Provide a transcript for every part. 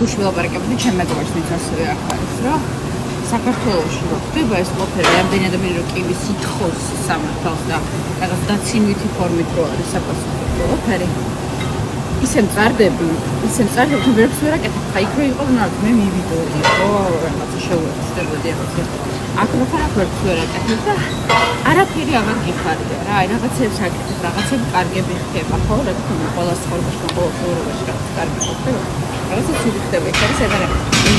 გუშინ ველაპარაკებდი ჩემ მეგობარს, ვინც ასევე აქ არის, რომ საქართველოში რო ხდება ეს ყოფილი რამდენი ადამიანი რო კიბის ითხოვს სამართალს და რაღაც დაცინვითი ფორმით რო არის საფასურო ოფერი ისე მწარდები ვერაფერს ვერ აკეთებ, ხა იქ რო იყო ნახე მე მივიდოდი, რაღაცა შეუერთდებოდი ახლა. აქ რო ვერაფერს ვერ აკეთებ და არაფერი აღარ გიხარდა რა, აი რაღაცებს აკეთებ, რაღაცები კარგები ხდება, ხო, რა თქმა უნდა, ყველა ცხოვრებაში, ყველა ცხოვრებაში რაღაც კარგი ხდება. რაღაცა ცივი ხდება, ეს არის ეგ არა.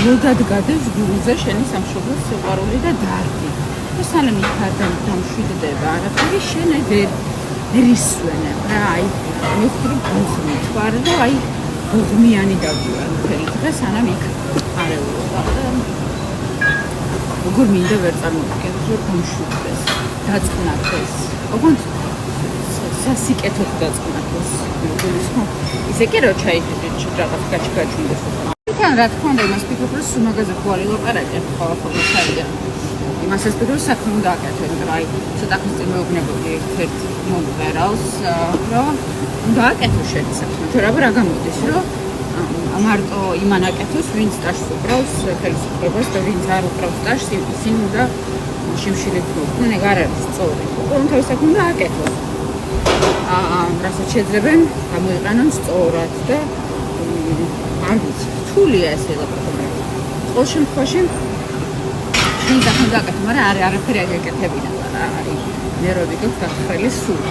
მოდად გადის გულზე შენი სამშობლოს სიყვარული და დარდი. და სანამ იქ არ დამშვიდდება, არაფერი შენ ვერ ისვენებ რა, აი მე ვთქვი ბოღმი თქვა რომ აი ბოღმიანი დაგვია მთელი დღე სანამ იქ არეულობა და როგორ მინდა ვერ წარმოვიდგენთ რომ დამშვიდდეს, დაწყნარდეს. ოღონდ სასიკეთოდ დაწყნარდეს. მოგულისხმობ. ისე კი რომ ჩაიჭირეთ რაღაც გაჩქაჩუნდეს. თან რა თქმა უნდა იმას ვფიქრობ რომ სულ მაგაზე ხო არ ილაპარაკებ ხოლმე ჩაიდე. იმას ეს ვფიქრობ საქმე უნდა აკეთებ რა, აი ცოტა ხნის წინ მეუბნებოდი ერთ მომღერალს რომ უნდა აკეთო შენი საქმე. თუ რა გამოდის რომ მარტო იმან აკეთოს ვინც სტაჟს უკრავს ხელისუფლებას და ვინც არ უკრავს სტაჟს ისინი უნდა შიმშილით მოხდნენ, ეგ არ არის სწორი. უბრალოდ თავის საქმე უნდა აკეთოს. რასაც შეძლებენ გამოიყენონ სწორად და არ ვიცი, რთულია ეს ელაპარაკება. ყოველ შემთხვევაში შენ საქმე უნდა აკეთო, მაგრამ არაფერი არ გეკეთებინა რა, არის ნერვები გაქვს გახრილი სულ.